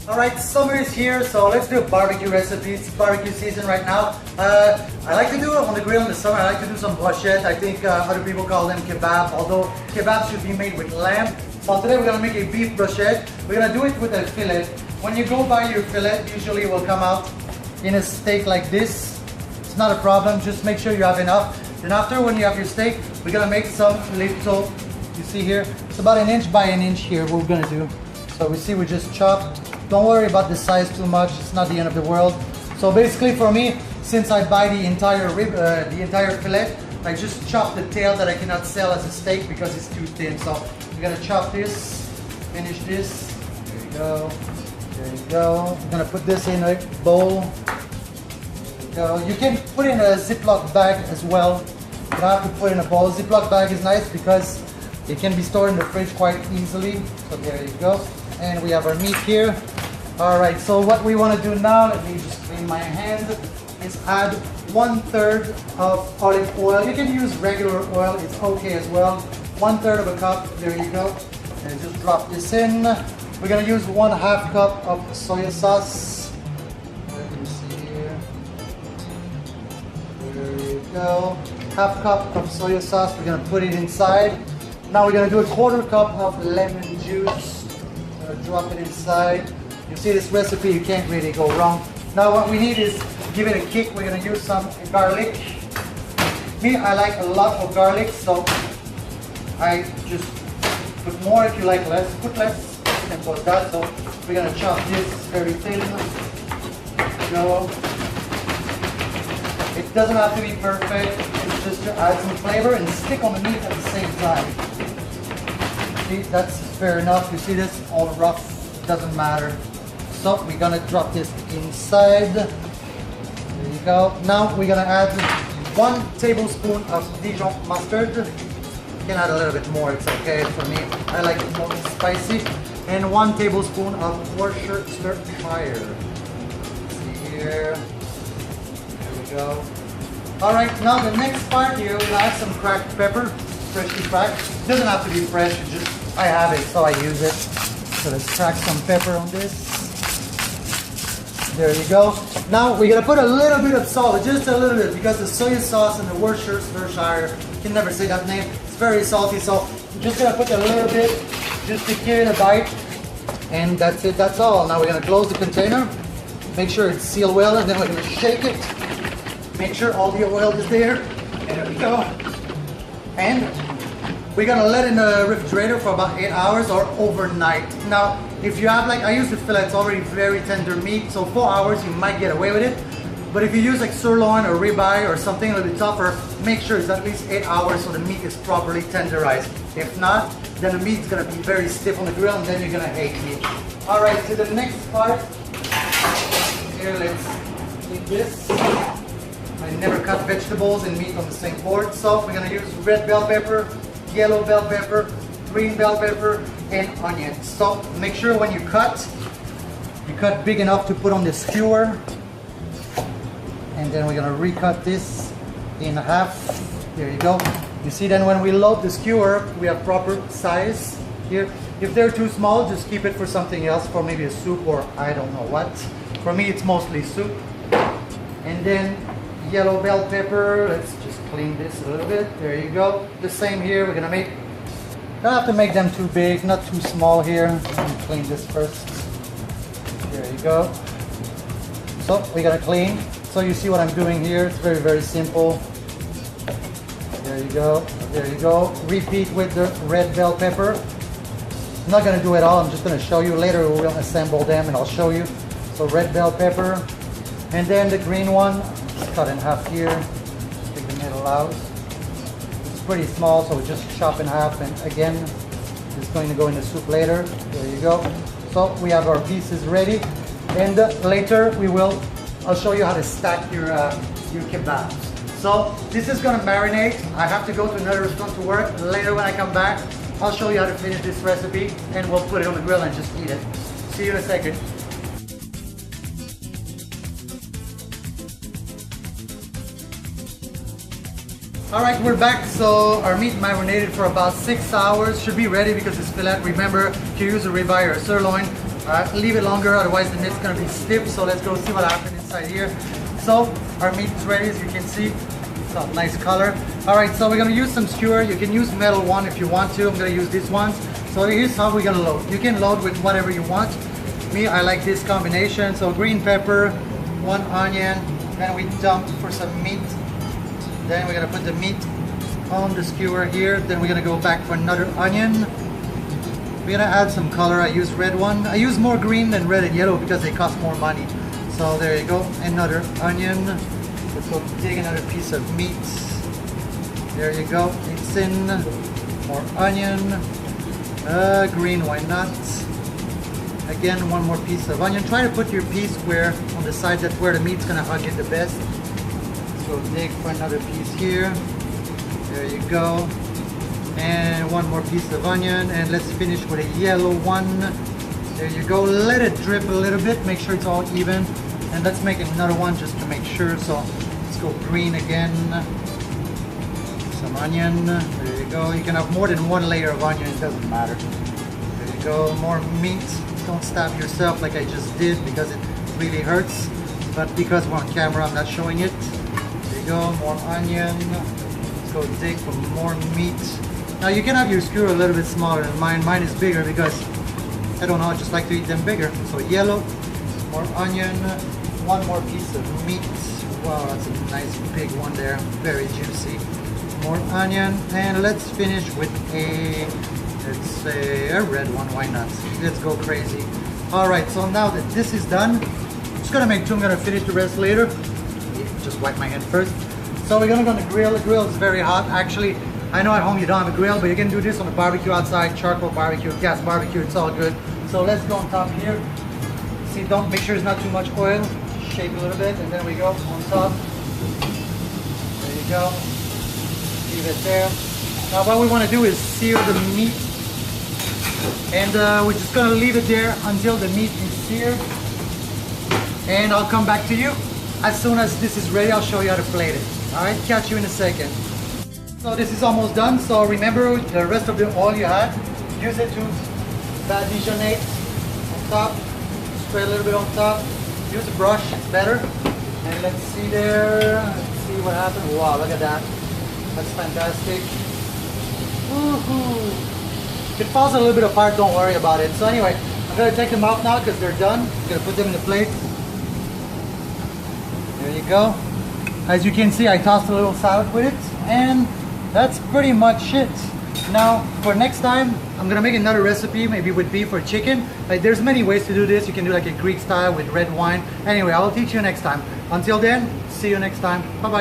Alright, summer is here, so let's do a barbecue recipe. It's barbecue season right now. I like to do it on the grill in the summer. I like to do some brochette. I think other people call them kebab, although kebabs should be made with lamb. So today we're going to make a beef brochette. We're going to do it with a fillet. When you go buy your fillet, usually it will come out in a steak like this. It's not a problem, just make sure you have enough. Then after, when you have your steak, we're going to make some little, you see here, it's about 1 inch by 1 inch here, what we're going to do. So we see we just chopped. Don't worry about the size too much, it's not the end of the world. So basically for me, since I buy the entire fillet, I just chop the tail that I cannot sell as a steak because it's too thin. So we're gonna chop this, finish this. There you go. There you go. I'm gonna put this in a bowl. There you go. You can put in a Ziploc bag as well. You don't have to put in a bowl. Ziploc bag is nice because it can be stored in the fridge quite easily. So there you go. And we have our meat here. Alright, so what we want to do now, let me just clean my hand, is add 1/3 of olive oil. You can use regular oil, it's okay as well. 1/3 of a cup, there you go. And just drop this in. We're going to use 1/2 cup of soy sauce. Let me see here. There you go. 1/2 cup of soy sauce, we're going to put it inside. Now we're going to do 1/4 cup of lemon juice. Drop it inside. You see this recipe, you can't really go wrong. Now what we need is give it a kick. We're going to use some garlic. Me, I like a lot of garlic, so I just put more. If you like less, put less. Simple as that. So we're going to chop this very thin. Go. It doesn't have to be perfect. It's just to add some flavor and stick on the meat at the same time. See, that's fair enough. You see this all rough, doesn't matter. So we're gonna drop this inside. There you go. Now we're gonna add 1 tablespoon of Dijon mustard. You can add a little bit more, it's okay for me. I like it more spicy. And 1 tablespoon of Worcestershire. See here. There we go. Alright, now the next part here, we'll add some cracked pepper. Freshly cracked. It doesn't have to be fresh, I have it, so I use it. So let's crack some pepper on this. There you go. Now we're gonna put a little bit of salt, just a little bit, because the soy sauce and the Worcestershire, you can never say that name, it's very salty, so I'm just gonna put a little bit, just to give it a bite. And that's it, that's all. Now we're gonna close the container, make sure it's sealed well, and then we're gonna shake it. Make sure all the oil is there. There we go. And we're gonna let it in the refrigerator for about 8 hours or overnight. Now, if you have, like, I use the fillet, it's already very tender meat, so 4 hours you might get away with it. But if you use like sirloin or ribeye or something a little bit tougher, make sure it's at least 8 hours so the meat is properly tenderized. If not, then the meat's gonna be very stiff on the grill and then you're gonna hate meat. All right, to the next part. Here, let's eat this. I never cut vegetables and meat on the same board, so we're gonna use red bell pepper, yellow bell pepper, green bell pepper, and onions. So make sure when you cut big enough to put on the skewer. And then we're gonna recut this in half. There you go. You see, then when we load the skewer, we have proper size here. If they're too small, just keep it for something else, for maybe a soup or I don't know what. For me, it's mostly soup. And then yellow bell pepper, let's just clean this a little bit. There you go. The same here, we're gonna make, don't have to make them too big, not too small here. Let me clean this first. There you go. So we're gonna clean. So you see what I'm doing here, it's very, very simple. There you go, there you go. Repeat with the red bell pepper. I'm not gonna do it all, I'm just gonna show you. Later we'll assemble them and I'll show you. So red bell pepper. And then the green one, just cut in half here. Take the middle out. It's pretty small, so we just chop in half. And again, it's going to go in the soup later. There you go. So we have our pieces ready. And later I'll show you how to stack your kebabs. So this is gonna marinate. I have to go to another restaurant to work. Later when I come back, I'll show you how to finish this recipe and we'll put it on the grill and just eat it. See you in a second. Alright, we're back. So our meat marinated for about 6 hours. Should be ready because it's fillet. Remember to use a ribeye or a sirloin. Leave it longer, otherwise the meat's gonna be stiff. So let's go see what happened inside here. So our meat is ready, as you can see. It's a nice color. Alright, so we're gonna use some skewer. You can use metal one if you want to. I'm gonna use this one. So here's how we're gonna load. You can load with whatever you want. Me, I like this combination. So green pepper, 1 onion, then we dump for some meat. Then we're gonna put the meat on the skewer here. Then we're gonna go back for another onion. We're gonna add some color. I use red one. I use more green than red and yellow because they cost more money. So there you go, another onion. Let's go dig another piece of meat. There you go, it's in. More onion. Green, why not? Again, one more piece of onion. Try to put your piece where on the side, that's where the meat's gonna hug it the best. So dig for another piece here. There you go. And one more piece of onion. And let's finish with a yellow one. There you go. Let it drip a little bit. Make sure it's all even. And let's make another one just to make sure. So let's go green again. Some onion. There you go. You can have more than one layer of onion. It doesn't matter. There you go. More meat. Don't stab yourself like I just did because it really hurts. But because we're on camera, I'm not showing it. Go, more onion. Let's go dig for more meat. Now you can have your skewer a little bit smaller than mine. Mine is bigger because I don't know, I just like to eat them bigger. So yellow, more onion, one more piece of meat. Wow, that's a nice big one there, very juicy. More onion, and let's finish with let's say a red one. Why not? Let's go crazy. All right, so now that this is done, I'm just gonna make two. I'm gonna finish the rest later. Just wipe my hand first. So we're gonna go on the grill. The grill is very hot. Actually, I know at home you don't have a grill, but you can do this on the barbecue outside, charcoal barbecue, gas barbecue, it's all good. So let's go on top here. See, don't make sure there's not too much oil. Shake a little bit, and then we go on top. There you go. Leave it there. Now what we want to do is sear the meat, and we're just gonna leave it there until the meat is seared, and I'll come back to you. As soon as this is ready, I'll show you how to plate it. Alright, catch you in a second. So this is almost done. So remember the rest of the oil you had, use it to badigeonate on top. Spray a little bit on top. Use a brush, it's better. And let's see there. Let's see what happened. Wow, look at that. That's fantastic. Woohoo! If it falls a little bit apart, don't worry about it. So anyway, I'm gonna take them out now because they're done. I'm gonna put them in the plate. There you go. As you can see, I tossed a little salad with it, and that's pretty much it. Now, for next time, I'm gonna make another recipe, maybe with beef or chicken. Like, there's many ways to do this. You can do like a Greek style with red wine. Anyway, I'll teach you next time. Until then, see you next time. Bye-bye.